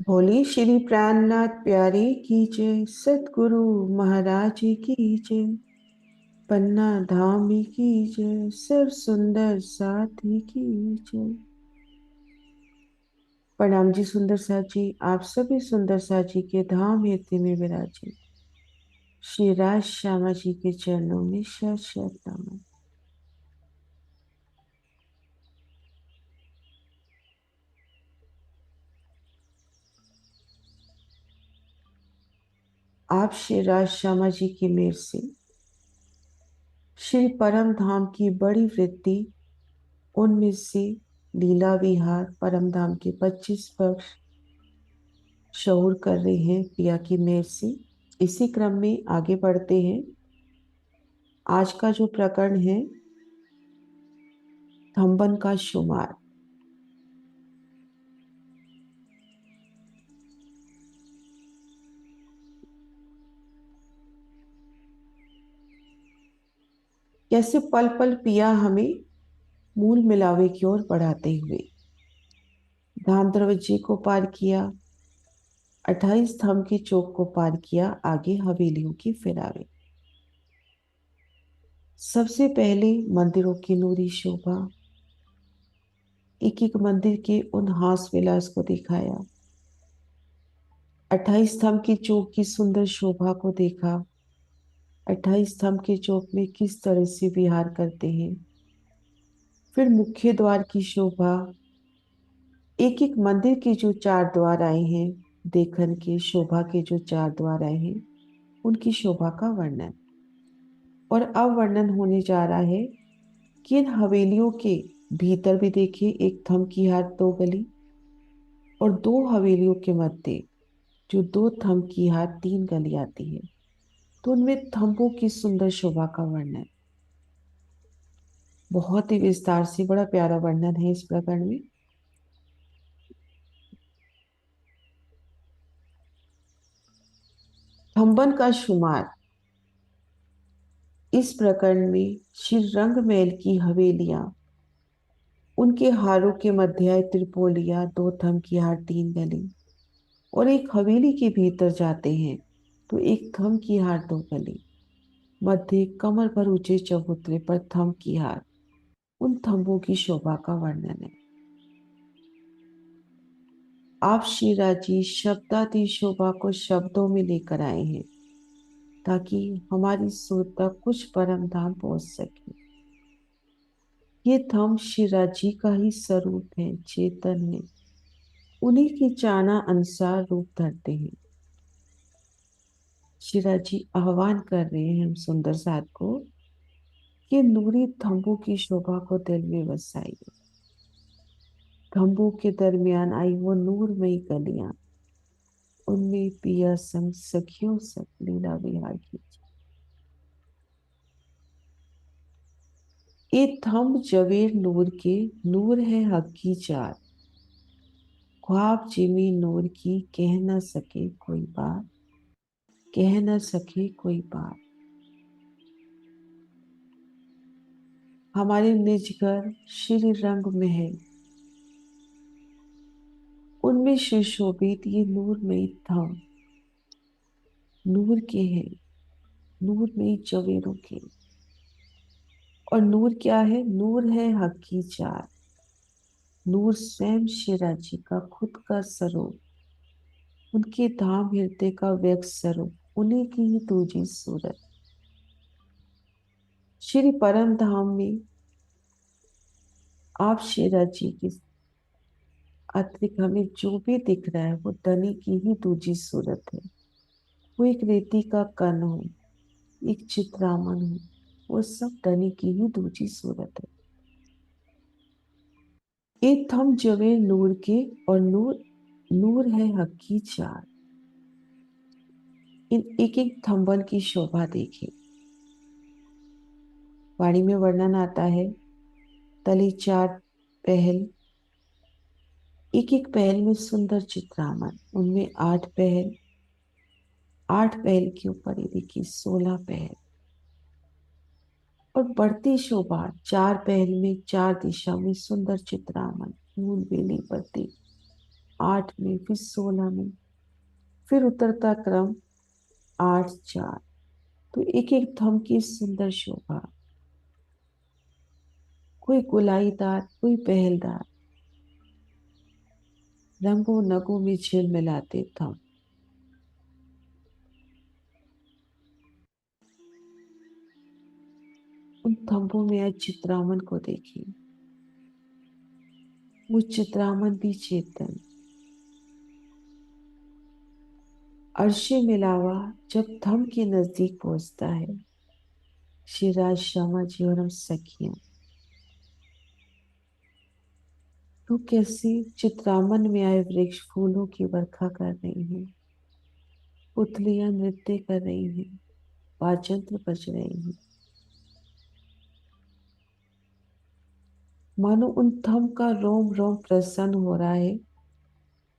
बोली श्री प्राणनाथ प्यारे की जय, सतगुरु महाराज की जय, पन्ना धामी की जय, सब सुंदर साथी की जय। प्रणाम जी सुंदर साथ जी, आप सभी सुंदर साथ जी के धाम हृदय में विराजे श्री राज श्यामा जी के चरणों में शत शत नमन। आप श्री राज श्यामा जी की मेहर से श्री परम धाम की बड़ी वृद्धि, उनमें से लीला विहार परम धाम के 25 वर्ष शऊर कर रहे हैं पिया की मेहर से। इसी क्रम में आगे बढ़ते हैं। आज का जो प्रकरण है, थंबन का शुमार। कैसे पल पल पिया हमें मूल मिलावे की ओर बढ़ाते हुए धाम दरवाजे को पार किया, 28 थंब की चौक को पार किया, आगे हवेलियों की फिरावे। सबसे पहले मंदिरों की नूरी शोभा, एक एक मंदिर के उन हास विलास को दिखाया। 28 थंब की चौक की सुंदर शोभा को देखा। 28 थंब के चौक में किस तरह से विहार करते हैं। फिर मुख्य द्वार की शोभा, एक एक मंदिर के जो चार द्वार आए हैं, देखन के शोभा के जो चार द्वार आए हैं, उनकी शोभा का वर्णन। और अब वर्णन होने जा रहा है कि इन हवेलियों के भीतर भी देखिए, एक थंब की हार दो गली, और दो हवेलियों के मध्य जो दो थंब की हार तीन गली आती है, तो उनमें थंबों की सुंदर शोभा का वर्णन बहुत ही विस्तार से, बड़ा प्यारा वर्णन है इस प्रकरण में। थंबन का शुमार। इस प्रकरण में श्री रंगमहल की हवेलियां, उनके हारों के मध्य आए त्रिपोलिया, दो थंब की हार तीन गली, और एक हवेली के भीतर जाते हैं तो एक थंब की हार दो गली, मध्य कमर पर ऊंचे चबूतरे पर थंब की हार, उन थंबों की शोभा का वर्णन है। आप श्री राजी शब्दाती शोभा को शब्दों में लेकर आए हैं ताकि हमारी सोच तक कुछ परम धाम पहुंच सके। ये थंब श्री राजी का ही स्वरूप है, चेतन है, उन्हीं की चाहना अनुसार रूप धरते हैं। शिरा जी आह्वान कर रहे हैं हम सुंदर साथ को कि नूरी थंबों की शोभा को दिल में बसाइए। थंबों के दरमियान आई वो नूरमयी गलियां, उनमें पिया संग सखियों सब लीला विहार कीजिए। ये थंब जवेर नूर के, नूर है हक की चार, ख्वाब जिमी नूर की कह न सके कोई बात, कह न सके कोई बात। हमारे निज घर श्री रंग महल, उनमें सुशोभित ये नूरमयी थंब नूर के हैं, नूर में जवेरों के। और नूर क्या है? नूर है हक की चार, नूर स्वयं शिरा जी का खुद का स्वरूप, उनके धाम हृदय का व्यक्त स्वरूप, उन्हीं की ही दूजी सूरत। श्री परम धाम में आप शिरा जी की अतिरिक्त हमें जो भी दिख रहा है वो धनी की ही दूजी सूरत है। वो एक रेती का कण हो, एक चित्रामन हो, वो सब धनी की ही दूजी सूरत है। एक थम जवे नूर के, और नूर नूर है हक की चार। इन एक एक थंबन की शोभा देखिए। वाणी में वर्णन आता है, तले चार पहल, एक एक पहल में सुंदर चित्रामन, उनमें 8 पहल, 8 पहल के ऊपर ये देखिए 16 पहल, और बढ़ती शोभा 4 पहल में 4 दिशा में सुंदर चित्रामन, फूल बेली पत्ती, 8 में, फिर 16 में, फिर उतरता क्रम 8 4। तो एक एक थंब की सुंदर शोभा, कोई गुलाईदार, कोई पहलदार, रंगों नगों में झिलमिलाते थंब। उन थंबों में आज चित्रामन को देखिए, वो चित्रामन भी चेतन। अर्शे मिलावा जब थंब के नजदीक पहुंचता है, शिवराज, श्यामा जी और हम सखियां, तो कैसे चित्रामन में आए वृक्ष फूलों की वर्षा कर रही हैं, पुतलियां नृत्य कर रही हैं, वाजंत्र बज रहे हैं, मानो उन थंब का रोम रोम प्रसन्न हो रहा है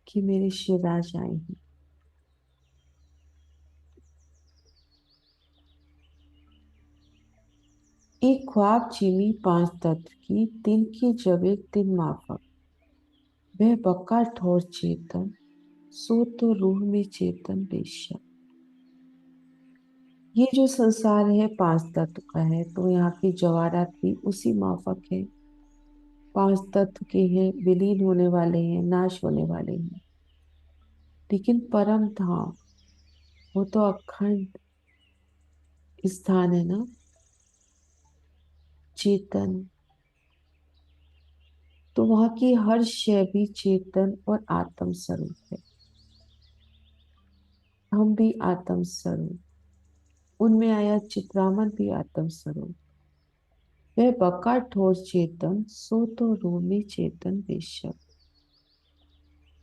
कि मेरे शिवराज आए हैं। एक ख्वाब चीनी 5 तत्व की, तीन की जब एक दिन माफक, वह बक्का ठोर चेतन, सो तो रूह में चेतन बेशक। ये जो संसार है 5 तत्व का है, तो यहाँ की जवाहरात भी उसी माफक है। 5 तत्व के हैं, विलीन होने वाले हैं, नाश होने वाले हैं, लेकिन परम धाम वो तो अखंड स्थान है ना, चेतन। तो वहां की हर शय भी चेतन और आत्म स्वरूप है। हम भी आत्म स्वरूप, उनमें आया चित्रामन भी आत्म स्वरूप। वह बका ठोर चेतन, सो तो रूमी चेतन बेशक।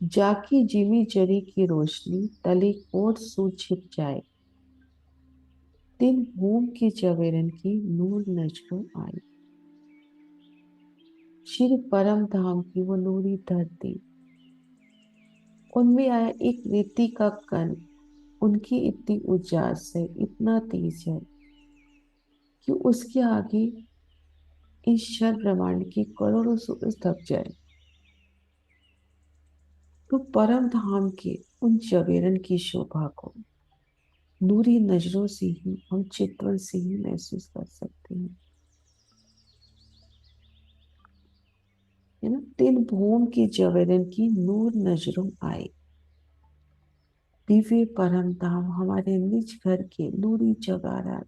जाकी जिमी जरी की रोशनी, तले कोट सू छिप जाए, दिन भूम की जवेरन की नूर नजरों आई। श्री परम धाम की वो नूरी धरती, उनमें आया एक रेती का कण, उनकी इतनी उजास है, इतना तेज है कि उसके आगे इस शर ब्रह्मांड की करोड़ों सूरज थक जाए। तो परम धाम के उन जवेरन की शोभा को नूरी नजरों से ही, हम चितवन से ही महसूस कर सकते हैं, है ना। तीन भूम की जवेरन की नूर नजरों आए, दिव्य परम धाम हमारे निज घर के नूरी जवाहरात,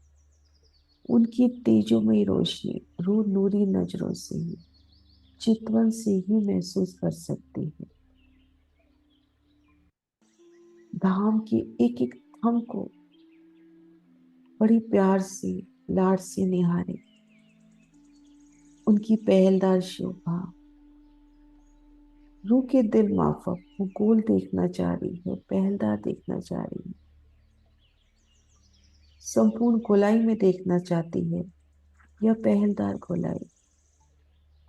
उनकी तेजोमय रोशनी रू नूरी नजरों से ही, चितवन से ही महसूस कर सकते हैं। धाम की एक एक थम को बड़ी प्यार से, लाड से निहारे, उनकी पहलदार शोभा, रूह के दिल माफक, वो गोल देखना चाह रही है, पहलदार देखना चाह रही है, संपूर्ण गोलाई में देखना चाहती है, यह पहलदार गोलाई।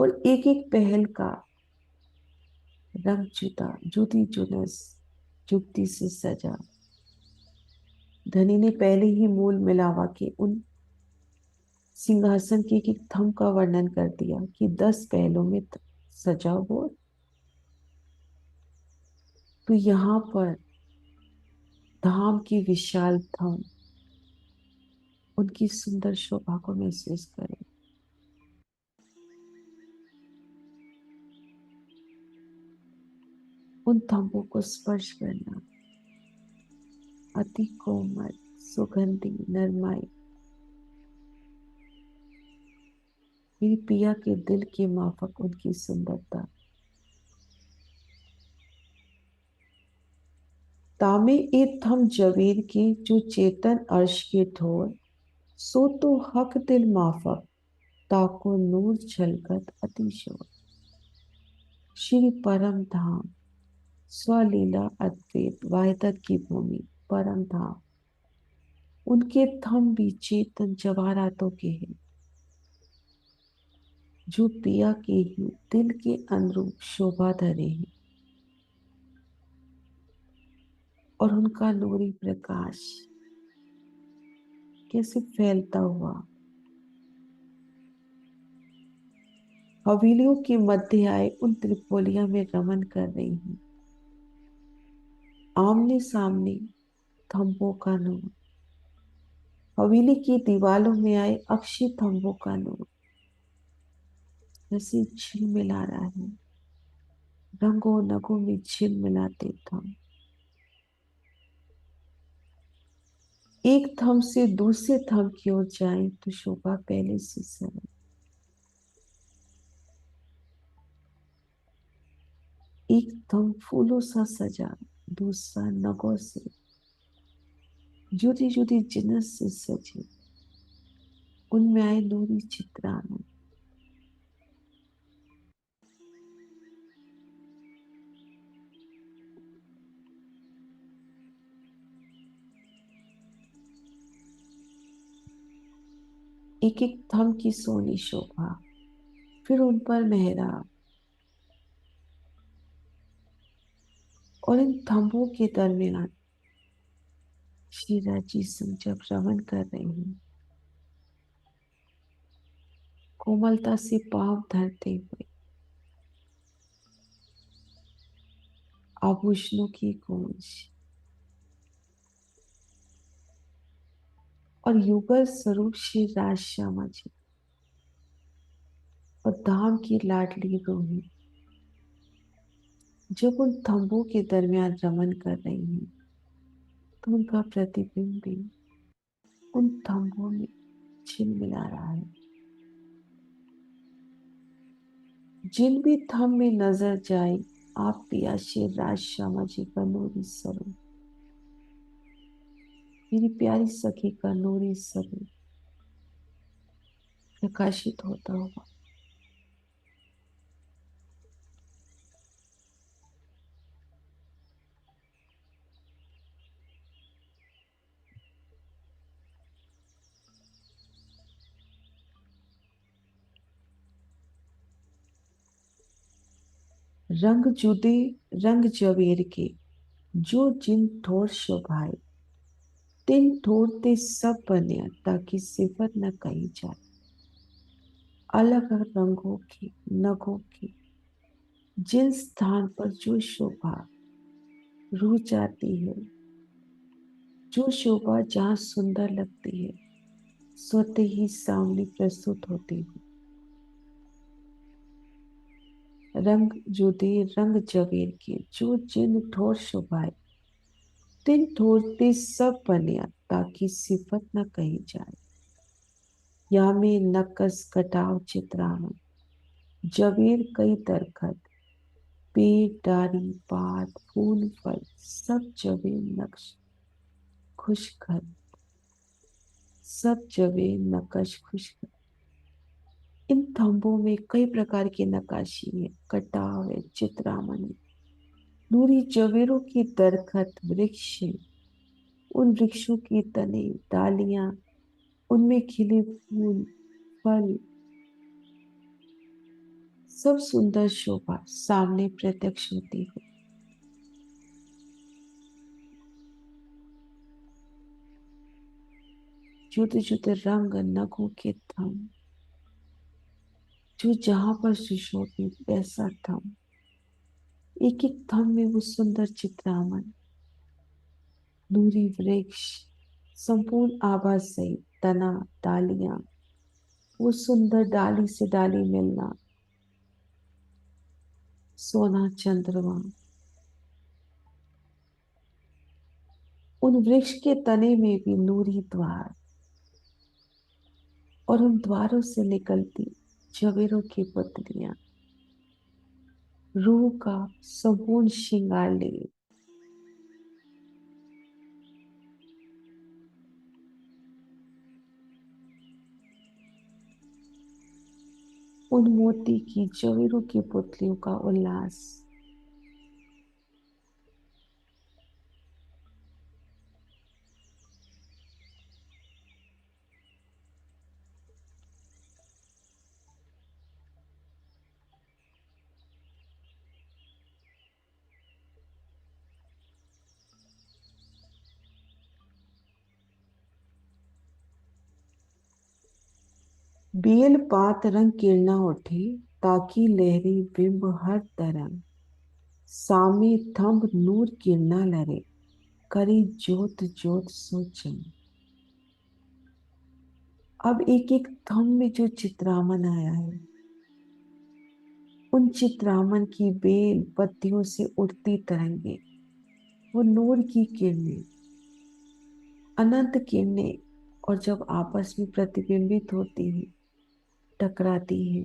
और एक एक पहल का रंग जुदा, जुदी जुनस, जुगती से सजा। धनी ने पहले ही मूल मिलावा के उन सिंहासन के एक एक थंब का वर्णन कर दिया कि 10 पहलों में सजा हो। तो यहाँ पर धाम की विशाल थंब, उनकी सुंदर शोभा को महसूस करें। उन थंबों को स्पर्श करना, अति कोमल, सुगंधी, नरमाई, मेरी पिया के दिल के माफक उनकी सुंदरता। तामे ए थम जवेर की, जो चेतन अर्श के ठोर, सो तो हक दिल माफक, ताको नूर झलकत अतिशोर। श्री परम धाम, स्वलीला अद्वैत वाहिदत की भूमि, परम धाम, उनके थम भी चेतन जवाहरातों के हैं, जो पिया के ही दिल के अनुरूप शोभा धरे हैं। और उनका नूरी प्रकाश कैसे फैलता हुआ हवेलियों के मध्य आए, उन त्रिपोलिया में रमन कर रही हैं। आमने सामने थंबों का नूर, हवेली की दीवालों में आए अक्षय थंबों का नूर, जैसे झिलमिला रहा है, रंगों नगों में झिलमिलाते थम। एक थम से दूसरे थम की ओर जाए तो शोभा पहले से सरे। एक थम फूलों सा सजा, दूसरा नगों से, जुदी जुदी जिनस से सजे, उनमें आए नूरी चित्राने। एक एक थम की सोनी शोभा, फिर उन पर मेहराब, और इन थंबों के दरमियान श्री राजी सिंह जब रमन कर रहे हैं, कोमलता से पांव धरते हुए, आभूषणों की गूंज और युगल स्वरूप श्री राज श्यामा जी और धाम की लाडली रोही जब उन थंबों के दरमियान रमन कर रही हैं, तो उनका प्रतिबिंब भी उन थंबों में झिलमिला रहा है। जिन भी थम में नजर जाए, आप पिया श्री राज श्यामा जी का नूरी स्वरूप, मेरी प्यारी सखी का नूरी स्वरूप प्रकाशित होता हुआ। रंग जुदे रंग जवेर के, जो जिन ठोर शोभाए, तिन ठोर ते सब बने, ताकि सिफत न कही जाए। अलग रंगों की नगों की, जिन स्थान पर जो शोभा रू जाती है, जो शोभा जहाँ सुंदर लगती है, स्वतः ही सामने प्रस्तुत होती है। रंग जुदे रंग जवेर के, जो जिन ठोर शोभाए, तिन ठोर ते सब बने, ताकि सिफत न कही जाए। या में नक्कस कटाव चित्राणु, जवेर कई दरखत, पेड़ डारी पात फूल फल, सब जवे नक्श खुशखत, सब जवे नकश खुशखत। इन थंबों में कई प्रकार की नक्काशी है, कटाव है, चित्रामन है, नूरी जवेरों की दरखत वृक्ष है, उन वृक्षों की तने डालियां, उनमें खिले फूल फल, सब सुंदर शोभा सामने प्रत्यक्ष होती है। जुदे जुदे रंग नगों के थम, जो जहां पर सुशोभित वैसा थम, एक एक थम में वो सुंदर चित्रामन, नूरी वृक्ष, संपूर्ण आभा सहित तना डालियां, वो सुंदर डाली से डाली मिलना, सोना चंद्रमा, उन वृक्ष के तने में भी नूरी द्वार, और उन द्वारों से निकलती जवेरों की पुतलियां, रूह का संपूर्ण श्रृंगार लिए, उन मोती की जवेरों की पुतलियों का उल्लास। बेल पात रंग किरणा उठे, ताकि लहरी बिंब हर तरंग, सामे थंब नूर किरणा लरे, करे ज्योत ज्योत सोचन। अब एक एक थंब में जो चित्रामन आया है, उन चित्रामन की बेल पत्तियों से उड़ती तरंगे, वो नूर की किरणें, अनंत किरणें, और जब आपस में प्रतिबिंबित होती है, टकराती है,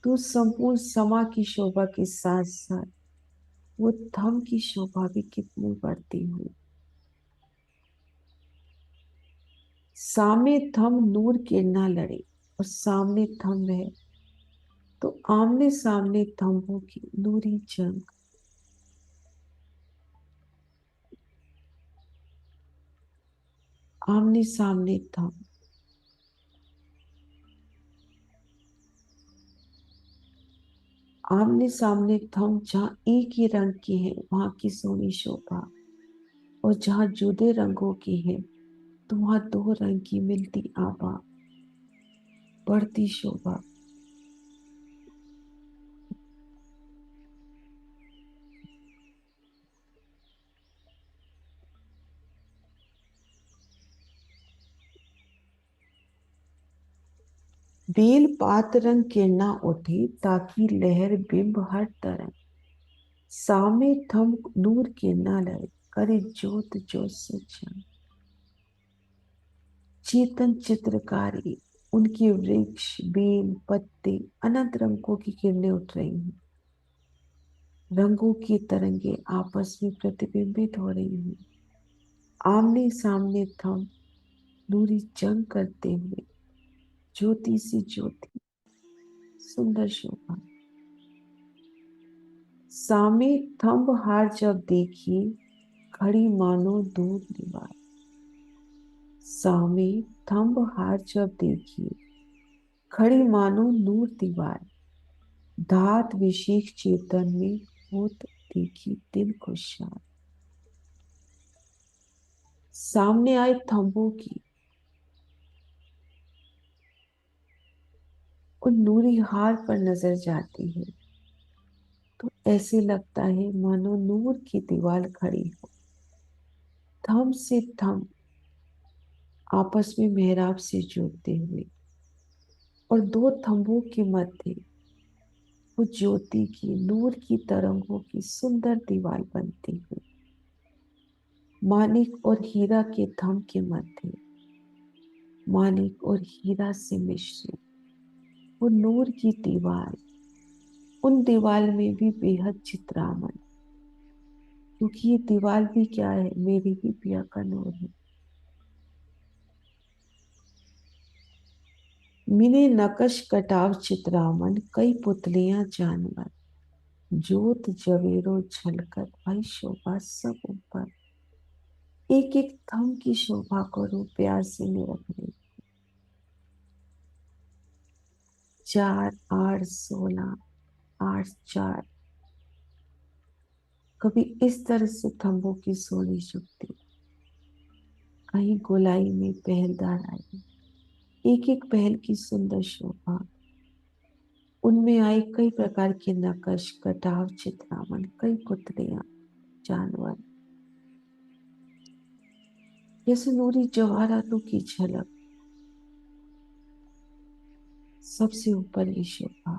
तो संपूर्ण समा की शोभा के साथ साथ वो थंब की शोभा भी कितनी बढ़ती हुई। सामने थंब नूर किरणा लड़े, और सामने थंब है तो आमने सामने थंबों की नूरी जंग। आमने सामने थंब, आमने सामने थंब, जहां एक ही रंग की है वहां की सोनी शोभा, और जहां जुदे रंगों की है तो वहां दो रंग की मिलती आभा, बढ़ती शोभा। बेल पात रंग किरणा उठे, ताकि लहर बिंब हर तरह। सामे थंब नूर किरणा लय, करे ज्योत ज्योत सजन। चेतन चित्रकारी, उनके वृक्ष, बेल, पत्ते, अनंत रंगों की किरणें उठ रही हैं। रंगों की तरंगे आपस में प्रतिबिंबित हो रही हैं। आमने सामने थंब नूरी जंग करते हुए, ज्योति सी ज्योति, सुंदर शोभा। सामे थंब हार जब देखी, खड़ी मानो दूर दीवार। सामे थंब हार जब देखी, खड़ी मानो नूर दीवार। धात विशेष चेतन में होत, देखी दिल खुशहाल। सामने आए थंबों की उन नूरी हार पर नजर जाती है तो ऐसे लगता है मानो नूर की दीवार खड़ी हो। थंब से थंब आपस में मेहराब से जुड़ते हुए, और दो थंबों के मध्य वो ज्योति की, नूर की तरंगों की सुंदर दीवार बनती हुई। मानिक और हीरा के थंब के मध्य, मानिक और हीरा से मिश्रित वो नूर की दीवार, उन दीवार में भी बेहद चित्रामन, क्योंकि ये दीवार भी क्या है, मेरी भी पिया का नूर है। मिले नकश कटाव चित्रामन, कई पुतलियां जानवर। जोत जवेरो झलकत, भाई शोभा सब ऊपर। एक एक थंब की शोभा को रूप प्यार से निरख रही। 4, 8, 16, 8, 4, कभी इस तरह से थंबों की सोनी शुक्ति, कहीं गोलाई में पहलदार आई। एक एक पहल की सुंदर शोभा, उनमें आई कई प्रकार के नकश कटाव चित्रामन, कई पुतलियां जानवर, जैसे नूरी जवाहरातों की झलक। सबसे ऊपर ये शोभा,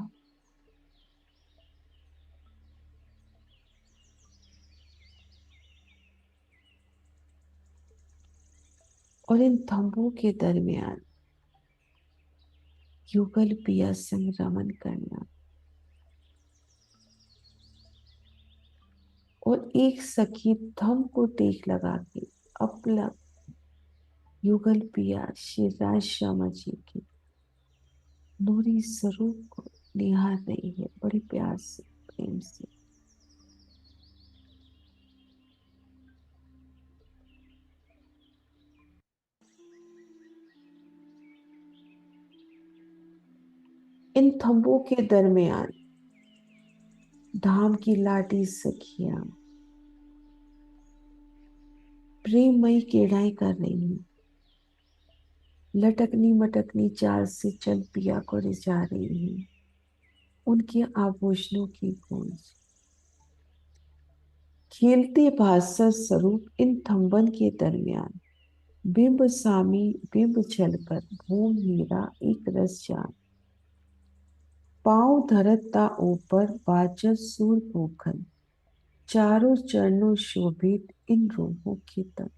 और इन थंबों के दरमियान युगल पिया संग रमन करना, और एक सखी थंब को टेक लगा के अपलक युगल पिया श्री राज श्यामा जी की नूरी स्वरूप को निहार रही है, बड़े प्यार से, प्रेम से। इन थंबों के दरमियान धाम की लाडी सखियां प्रेममयी क्रीड़ाएं कर रही हैं। लटकनी मटकनी चाल से चल पिया को रिझा रही हैं। उनके आभूषणों की गूंज। खेलते भास्कर स्वरूप इन थंबन के दरमियान, बिंब सामी बिंब छलकर, भूम हीरा एक रस जान। पाँव धरत ता ऊपर बाजत सूर पोखन, चारों चरणों शोभित इन रूपों के तन।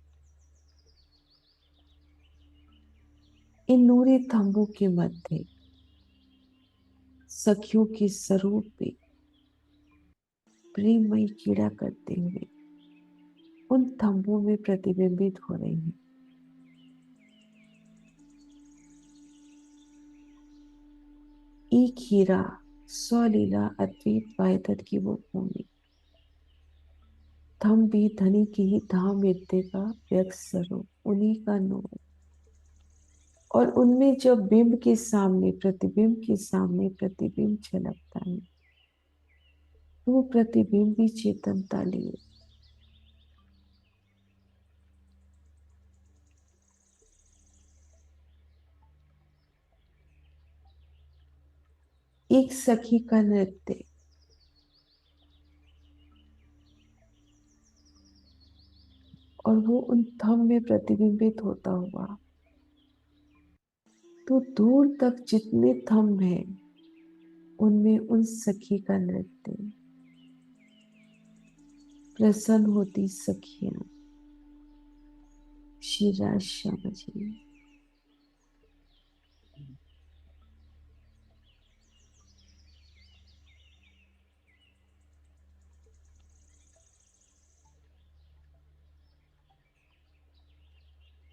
इन नूरे थंबों के मध्य सखियों के स्वरूप पे प्रेममयी क्रीड़ा करते हुए उन थंबों में प्रतिबिंबित हो रही हैं। एक हीरा स्वलीला अद्वैत वाहिदत की वो भूमि, थम भी धनी की ही धाम नृत्य का व्यक्त स्वरूप, उन्हीं का नूर। और उनमें जब बिंब के सामने प्रतिबिंब के सामने प्रतिबिंब झलकता है, तो वो प्रतिबिंब भी चेतनता लिए एक सखी का नृत्य। और वो उन थम में प्रतिबिंबित होता हुआ, तो दूर तक जितने थम हैं उनमें उन सखी का नृत्य। प्रसन्न होती सखियां श्री राज श्याम जी।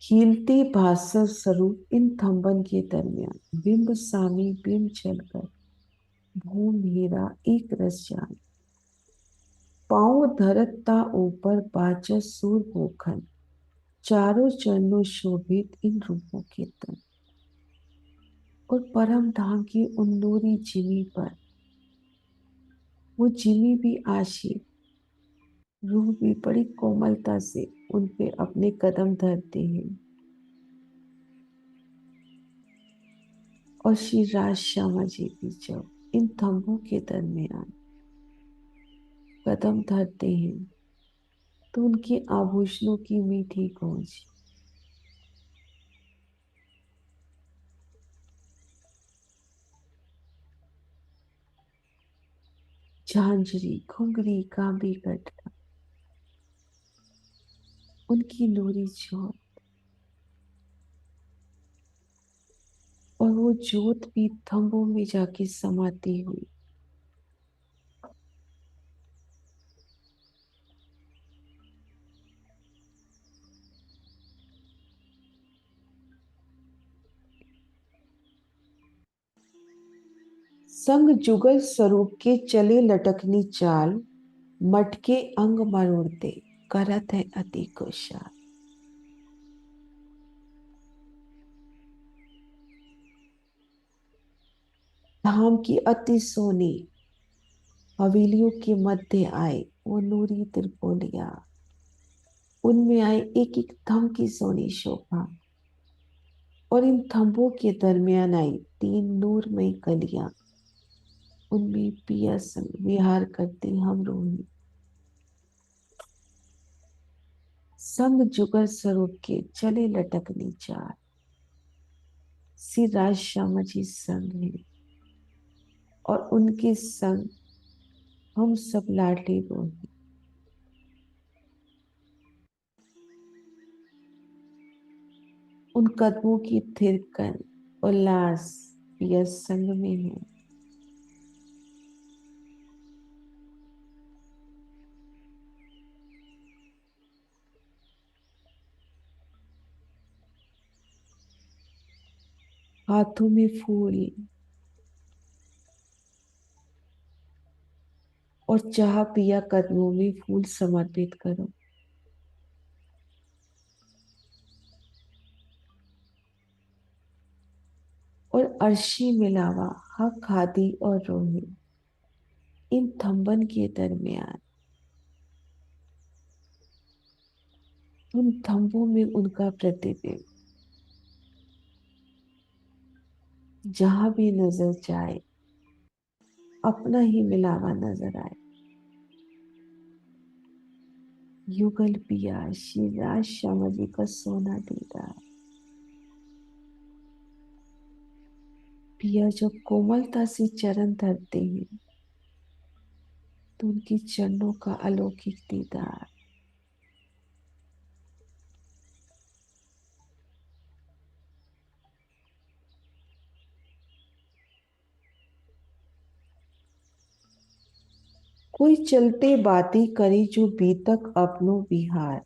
खिलते भास्कर स्वरूप इन थंबन के दरमियान, बिंब सामी बिंब चलकर, भूम हीरा एक रस जान। पाँव धरत ता ऊपर बाजत सूर पोखन, चारों चरणों शोभित इन रूपों के तन। और परम धाम की उन नूरी जिमी पर वो जिमी भी आशी, रूह भी बड़ी कोमलता से उन पे अपने कदम धरते हैं। और श्री राज श्यामा जी भी जब इन थंबों के दरमियान कदम धरते हैं, तो उनके आभूषणों की मीठी गूंज, झांझरी घुंघरी कांबी गटका, उनकी नूरी ज्योत, और वो ज्योत भी थंबों में जाके समाती हुई संग जुगल स्वरूप के चले लटकनी चाल, मटके अंग मरोड़ते, करत है अति कुशाल। धाम की अति सोनी हवेलियों के मध्य आए वो नूरी त्रिपोलिया, उनमें आए एक एक थम की सोनी शोभा। और इन थंबों के दरमियान आई तीन नूरमयी कलियां, उनमें पिया संग विहार करते हम रोही। संग जुगल स्वरूप के चले लटकनी चार, श्री राज श्यामा जी संग है। और उनके संग हम सब लाडली रोही। उन कदमों की थिरकन उल्लास पिया संग में है। हाथों में फूल और चाह पिया कदमों में फूल समर्पित करो। और अर्शी मिलावा हक खादी और रोही, इन थंबन के दरमियान, उन थंबों में उनका प्रतिबिंब जहां भी नजर जाए अपना ही मिलावा नजर आए। युगल पिया श्री राज श्यामा जी का सोना दीदार। पिया जब कोमलता से चरण धरते हैं तो उनके चरणों का अलौकिक दीदार। कोई चलते बातें करे जो बीतक अपनो बिहार।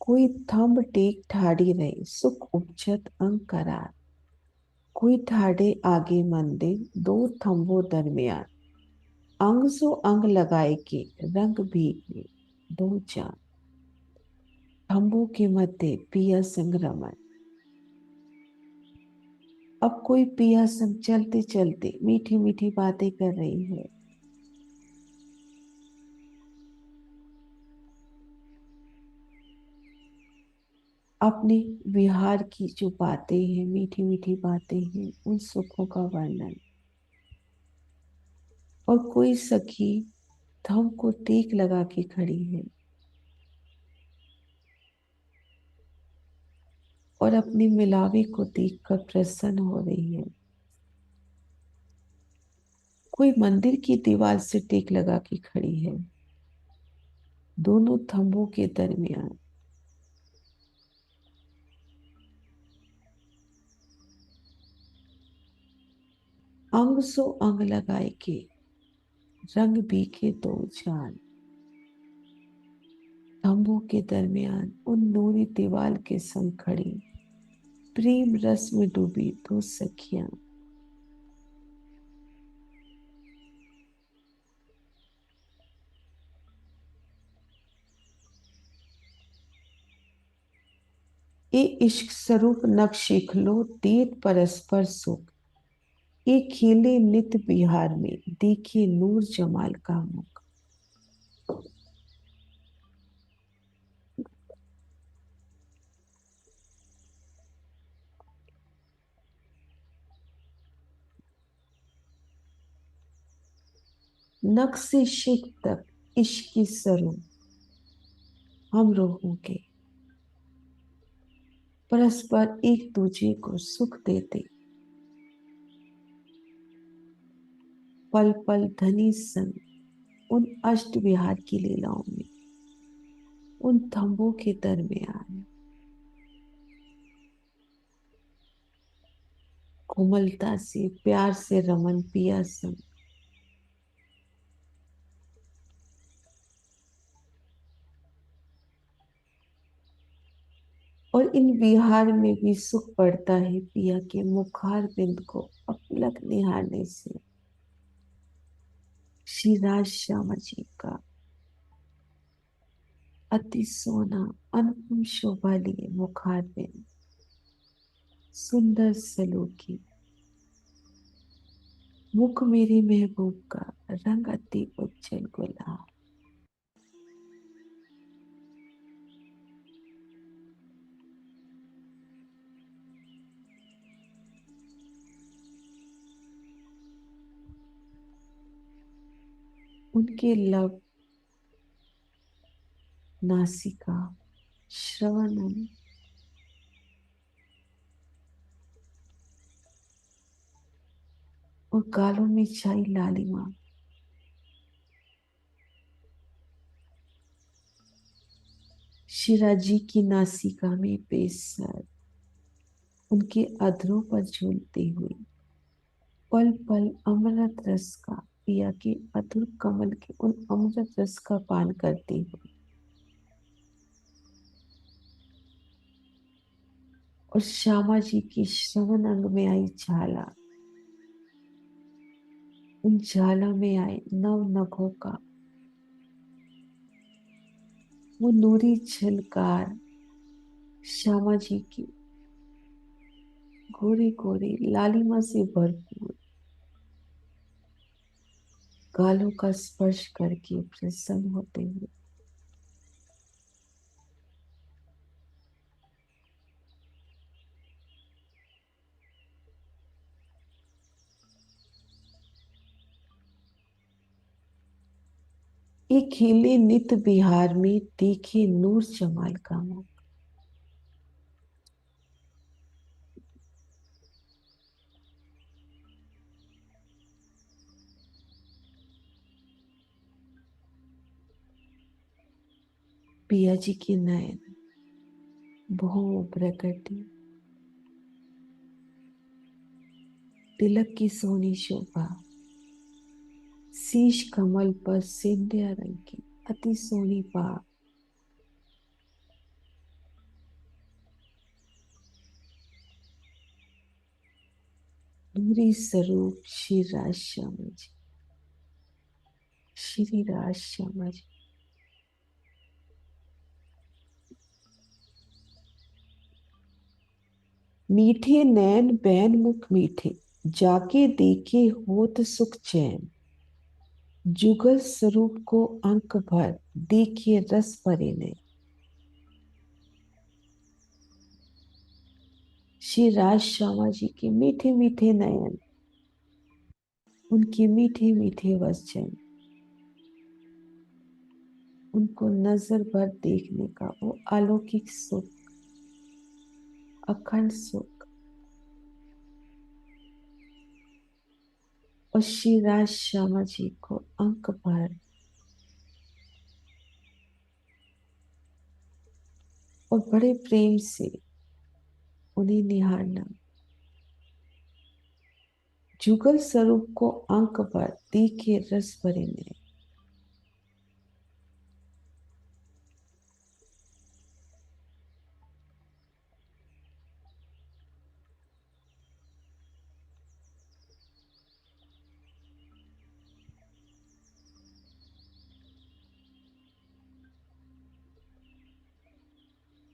कोई थंब टेक ठाड़ी रहे सुख उपजत अंग करार। कोई ठाड़े आगे मंदिर दो थंबों दरमियान। अंग सो अंग लगाए के रंग भीगे दो जान। थंबों के मध्य पिया संग रमन। अब कोई पिया संग चलते चलते मीठी मीठी बातें कर रही है। अपने विहार की जो बातें हैं, मीठी मीठी बातें हैं, उन सुखों का वर्णन। और कोई सखी थंब को टेक लगा के खड़ी है और अपने मिलावे को देखकर प्रसन्न हो रही है। कोई मंदिर की दीवार से टेक लगा के खड़ी है, दोनों थंबों के दरमियान। अंग सो अंग लगाए के रंग बीखे दो जान। तंबू के दरमियान उन नूरी दीवार के संग खड़ी प्रेम रस में डूबी दो सखियां। ए इश्क स्वरूप नख शिखलो देत परस्पर सुख। ए खेले नित बिहार में देखिए नूर जमाल का मुख। नख से शिख तक इश्क की स्वरूप हम लोगों के परस्पर एक दूसरे को सुख देते पल पल धनी संग उन अष्ट विहार की लीलाओं में उन थंबों के दरमियान कोमलता से प्यार से रमन पिया संग। और इन विहार में भी सुख पड़ता है पिया के मुखार बिंद को अपलक निहारने से। श्री राज श्यामा जी का अति सोना अनुपम शोभा लिए मुखार बिंद, सुंदर सलोकी मुख मेरे महबूब का रंग अति उज्जवल गुलाब। उनके लब नासिका श्रवणम और गालों में छाई लालिमा शिराजी की नासिका में बेसर उनके अधरों पर झूलते हुए पल पल अमृत रस का पिया के अधुर कमल के उन अमृत रस का पान करते हुए और श्यामा जी की श्रवण अंग में आई झाला, उन झाला में आए नव नखों का वो नूरी झलकार श्यामा जी की गोरी गोरी लालिमा से भरपूर गालों का स्पर्श करके प्रसन्न होते हुए एक हिले नित बिहार में देखे नूर जमाल का मुख। पिया जी के नयन बहु प्रकटी, तिलक की सोनी शोभा, शीश कमल पर सिंधिया रंग की अति सोनी पा। नूरी स्वरूप श्री राज श्यामा जी, श्री राज श्यामा जी। मीठे नैन बैन मुख मीठे, जाके देखे होत सुख चैन। जुगल स्वरूप को अंक भर, देखिए रस भरे ने। श्री राज श्यामा जी के मीठे मीठे नयन, उनके मीठे मीठे वचन, उनको नजर भर देखने का वो अलौकिक सुख, अखंड सुख। और श्री राज श्यामा जी को अंक भर और बड़े प्रेम से उन्हें निहारना। जुगल स्वरूप को अंक भर देखे रस भरे ने।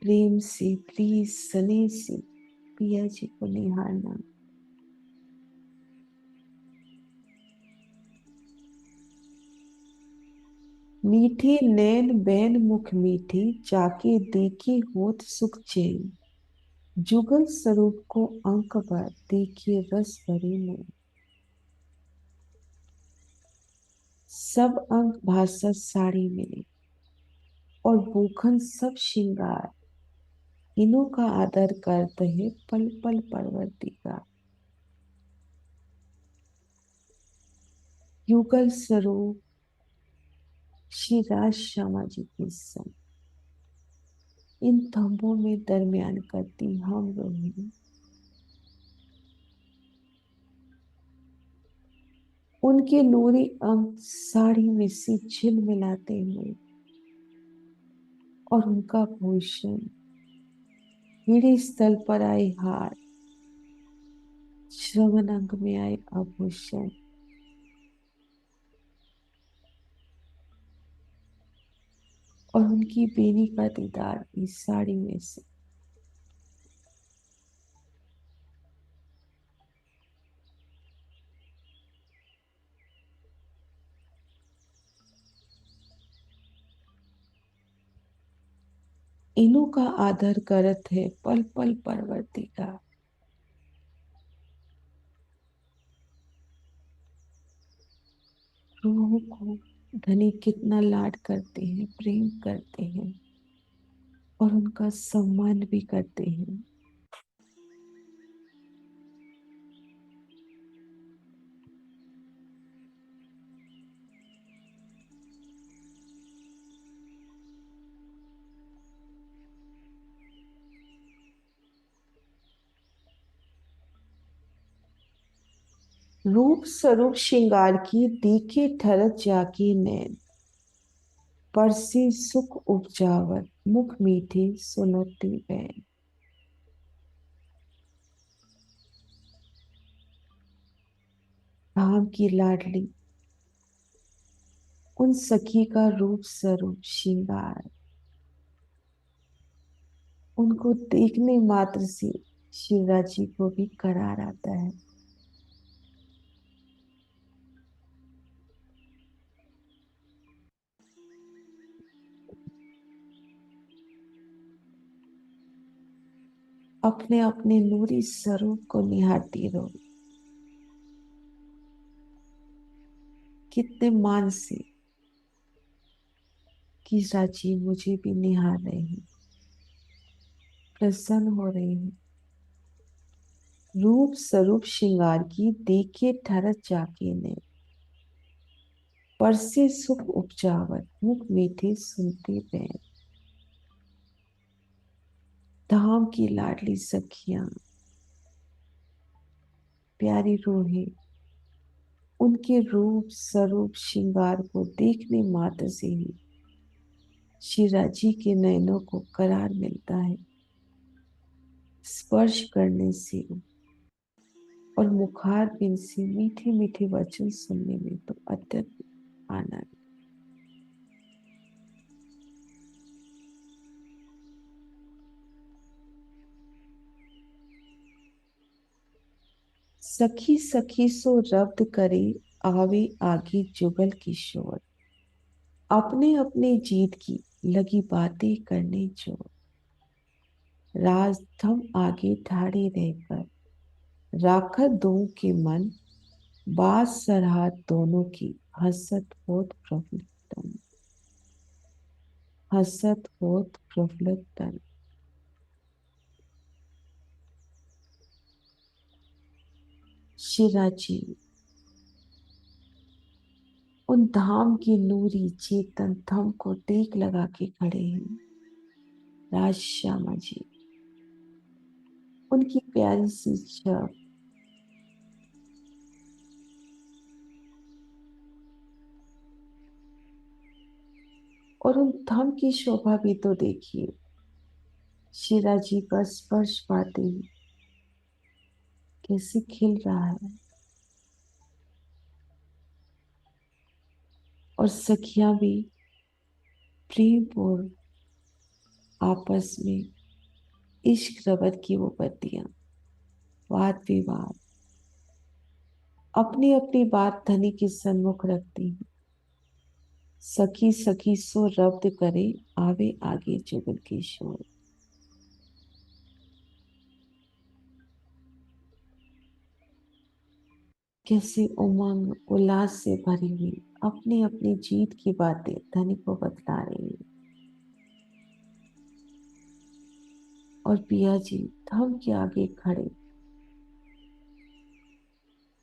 प्रेम से प्लीज स्नेह से पिया जी को निहारना। मीठे नैन बैन मुख मीठे, जाके देखे होत सुख चैन। जुगल स्वरूप को अंक भर देखिए रस भरे में। सब अंक भाषा साड़ी में और भूखन सब श्रृंगार, इन्हों का आदर करते हैं पल पल परवर्ती का। युगल स्वरूप श्री राज श्यामा जी की संग, इन थंबों में दरमियान करती हम रोहिणी। उनके नूरी अंक साड़ी में से झिलमिलाते हुए और उनका भूषण पीढ़ी स्थल पर आए हार, श्रवण अंग में आए आभूषण और उनकी बेनी का दीदार इस साड़ी में से। इन्हों का आदर करत है पल पल परवर्ती का। रूहों को धनी कितना लाड करते हैं, प्रेम करते हैं और उनका सम्मान भी करते हैं। रूप स्वरूप श्रृंगार की देखे ठरत जाके नैन, पर से सुख उपजावत मुख मीठे सुनती बैन। धाम की लाडली उन सखी का रूप स्वरूप श्रृंगार, उनको देखने मात्र से शिवराज जी को भी करार आता है। अपने अपने नूरी स्वरूप को निहारती रहो। कितने मान से कि राजी मुझे भी निहार रहे हैं, प्रसन्न हो रहे हैं। रूप स्वरूप श्रृंगार की देखे ठहरत जाके ने, परसे सुख उपजावत मुख मीठे सुनते बैन। धाम की लाडली सखियां, प्यारी रूहें, उनके रूप स्वरूप श्रृंगार को देखने मात्र से ही श्री राजी के नयनों को करार मिलता है। स्पर्श करने से और मुखार बिन से मीठे मीठे वचन सुनने में तो अत्यंत आनंद। सखी सखी सो रब्द करे, आवे आगे जुगल किशोर। अपने अपने जीत की लगी बातें करने जो, राज थम आगे ठाड़े रहकर राखत दो के मन, बात सरहात दोनों की हसत होत प्रफुल्लित तन। हसत होत प्रफुल्लित तन। शिराजी उन धाम की नूरी चेतन थम को टेक लगा के खड़े हैं। राज श्यामा जी उनकी प्यारी सी छवि और उन थम की शोभा भी तो देखिए। शिराजी का स्पर्श पाते ही कैसे खिल रहा है। और सखियां भी प्रेम पूर्ण आपस में इश्क रबत की वो बत्तियां वाद विवाद अपनी अपनी बात धनी के सन्मुख रखती हैं। सखी सखी सो रब्द करे, आवे आगे जुगल के शोर। कैसे उमंग उल्लास से भरी हुई अपनी अपनी जीत की बातें धनी को बतला रही है। और पिया जी थम के आगे खड़े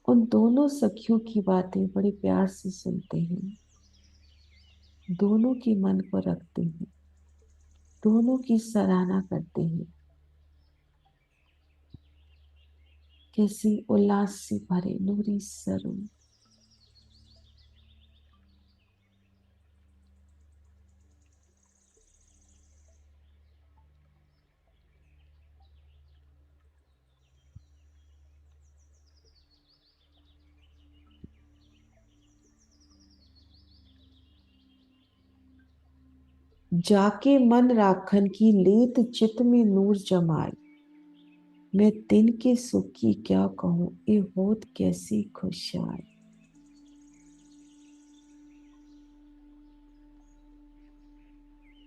उन दोनों सखियों की बातें बड़े प्यार से सुनते हैं। दोनों के मन को रखते हैं, दोनों की सराहना करते हैं। कैसे उल्लास से भरे नूरी सरों जाके मन राखन की लेत चित में नूर जमाए। मैं दिन के सुख की क्या कहूँ, ये होत कैसी खुशहाल।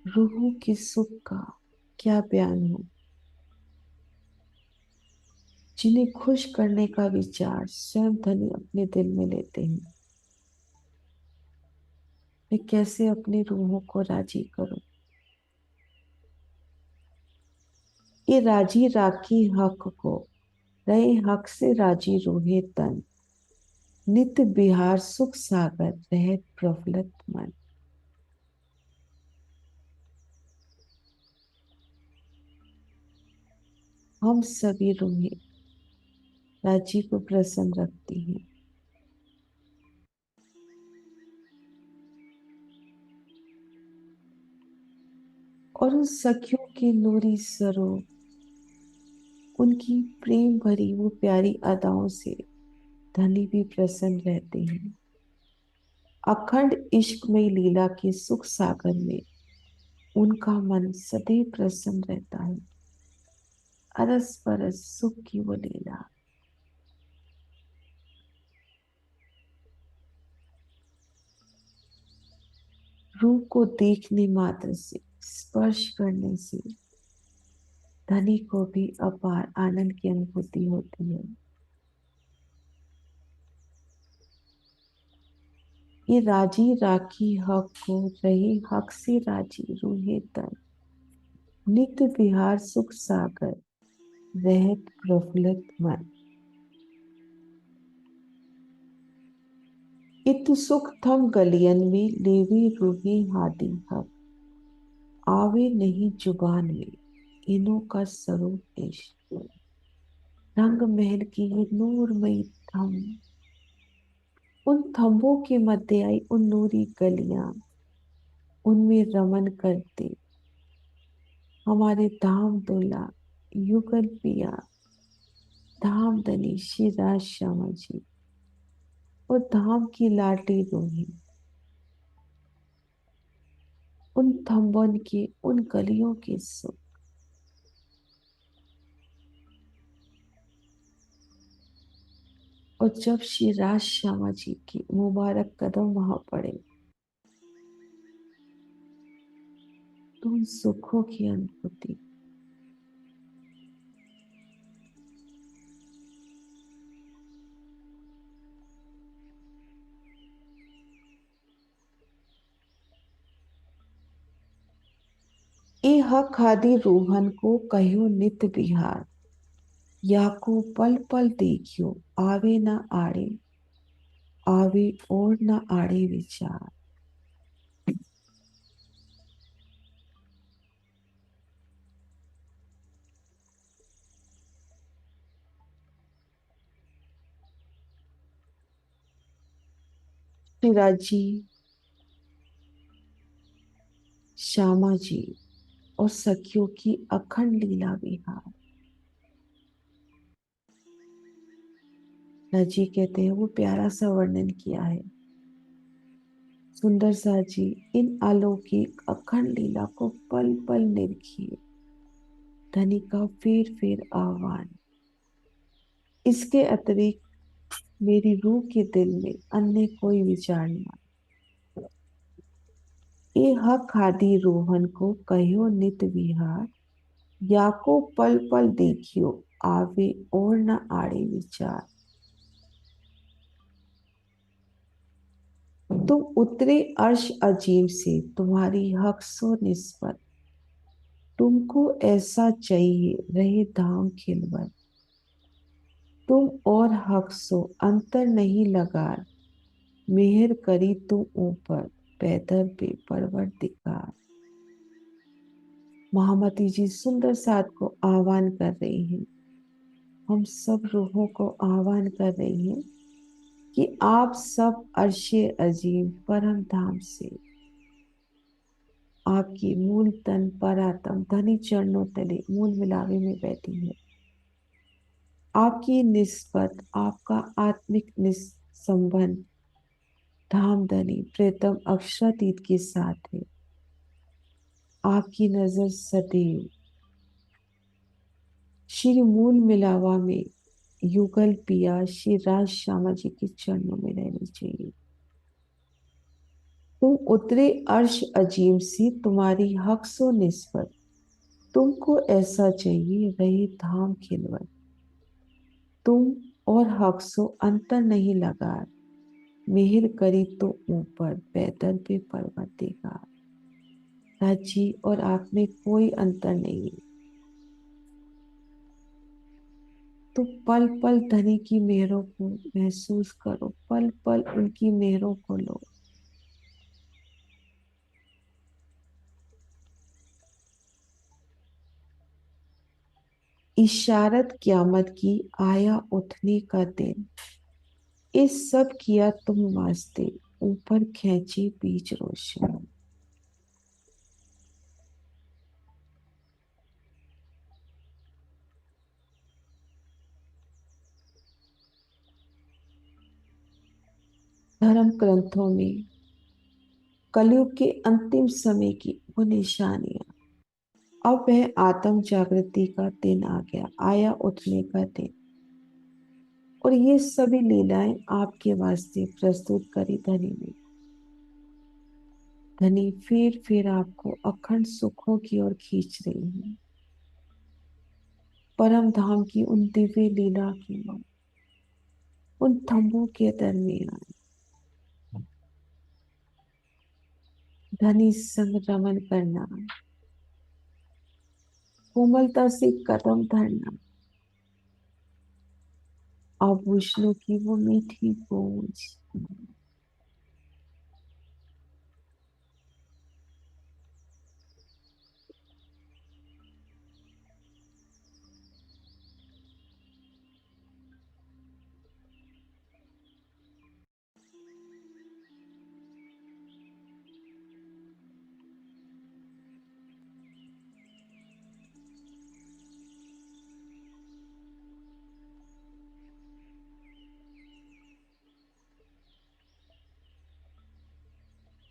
रूह के सुख का क्या बयान हो, जिन्हें खुश करने का विचार स्वयं धनी अपने दिल में लेते हैं। मैं कैसे अपनी रूहों को राजी करूं। ये राजी राखी हक को, रहे हक से राजी रूहे तन। नित बिहार सुख सागर रहे प्रफुल्लित मन। हम सभी रूहें राजी को प्रसन्न रखती हैं। और उन सखियों की नूरी सरों, उनकी प्रेम भरी वो प्यारी अदाओं से धनी भी प्रसन्न रहते हैं। अखंड इश्कमय लीला के सुख सागर में उनका मन सदैव प्रसन्न रहता है। अरस परस सुख की वो लीला रूह को देखने मात्र से, स्पर्श करने से धनी को भी अपार आनंद की अनुभूति होती है। ये राजी राखी हक को रहे हक से राजी रूहे तन, नित्य विहार सुख सागर रहत प्रफुल्लित मन। इत सुख थम गलियन में लेवी रूहे हादी हक, आवे नहीं जुबान में इन्हों का स्वरूप इश्क। रंग महल की ये नूरमयी थम, उन थंबों के मध्य आई उन नूरी गलियां, उनमें रमन करते हमारे धाम दुल्ला युगल पिया, धाम धनी श्री राज श्यामा जी और धाम की लाडली रोही। उन थंबन के उन गलियों के सुख, और जब श्री राज श्यामा जी की मुबारक कदम वहां पड़े तो उन सुखों की अनुभूति। ए हक हादी रोहन को कहो नित बिहार, या को पल पल देखियो आवे न आड़े, आवे और न आड़े विचार। शिवराज जी, श्यामा जी और सखियों की अखंड लीला विहार। रजी कहते हैं वो प्यारा सा वर्णन किया है। सुंदर सा जी, इन अलौकिक अखंड लीला को पल पल निरखिए, धनी का फिर फिर आह्वान। इसके अतिरिक्त मेरी रूह के दिल में अन्य कोई विचार न। ए हक हादी रोहन को कहो नित विहार, या को पल पल देखियो आवे और न आड़े विचार। तुम उतरे अर्श अजीम से तुम्हारी हक सो निस्बत, तुमको ऐसा चाहिए रहे धाम खिलवत। तुम और हक सो अंतर नहीं लगा, मेहर करी तुम ऊपर पैदर पे परवरदिगार। महामती जी सुंदर साथ को आह्वान कर रही हैं, हम सब रूहों को आह्वान कर रही हैं कि आप सब अर्शे अजीम परम धाम से आपकी मूल तन पर आत्म धनी चरणों तले मूल मिलावे में बैठी है। आपकी निस्बत आपका आत्मिक संबंध धाम धनी प्रीतम अक्षरातीत के साथ है। आपकी नजर सदैव श्री मूल मिलावा में युगल पिया श्री राज श्यामा जी के चरणों में रहनी चाहिए। तुम उतरे अर्श अजीम से तुम्हारी हक सो निस्बत, तुमको ऐसा चाहिए रहे धाम खिलवत। तुम और हक सो अंतर नहीं लगा, मेहर करी तो ऊपर पैदल पे पर्वत देगा। राजी और आप में कोई अंतर नहीं, तो पल पल धनी की मेहरों को महसूस करो, पल पल उनकी मेहरों को लो। इशारत क्यामत की आया उठने का दिन, इस सब किया तुम वास्ते ऊपर खींची बीच रोशनी। धर्म ग्रंथों में कलयुग के अंतिम समय की वो निशानियां, अब वह आत्म जागृति का दिन आ गया, आया उठने का दिन। और ये सभी लीलाएं आपके वास्ते प्रस्तुत करी धनी ने। धनी फिर आपको अखंड सुखों की ओर खींच रही है, परम धाम की उन दिव्य लीला की ओर, उन थंबों के दरमियान। धनी संग रमन करना, कोमलता से कदम धरना, आभूषणों की वो मीठी गूंज।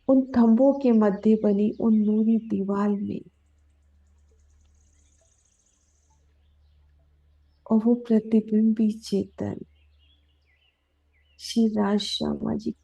उन थंभों के मध्य बनी उन नूरी दीवार में, और वो प्रतिबिंबी चेतन श्री राज शर्मा जी।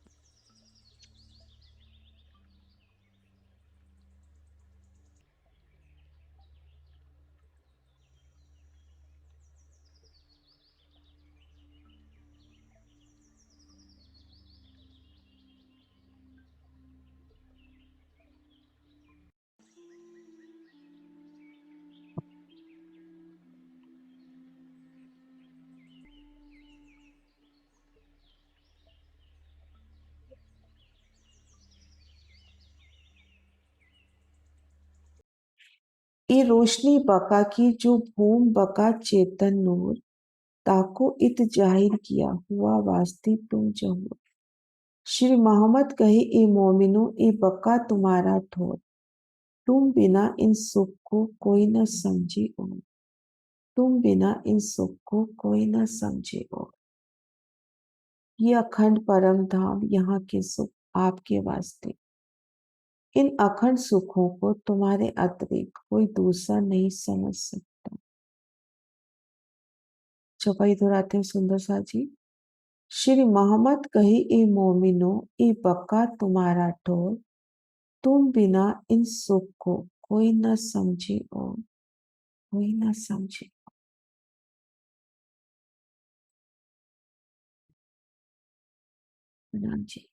ये रोशनी बका की जो भूम बका चेतन नूर, ताको इत जाहिर किया हुआ वास्ते तुम जहूर। श्री मोहम्मद कहे ए मोमिनो ए बका तुम्हारा ठोर, तुम बिना इन सुख को कोई न समझे और, तुम बिना इन सुख को कोई न समझे और। ये अखंड परम धाम यहाँ के सुख आपके वास्ते, इन अखंड सुखों को तुम्हारे अतिरिक्त कोई दूसरा नहीं समझ सकता। चौपाई दोहराते हैं सुंदर सा जी। श्री मोहम्मद कही ए मोमिनो ए बका तुम्हारा ठोर, तुम बिना इन सुख को कोई न समझे और, कोई न समझे। प्रणाम जी।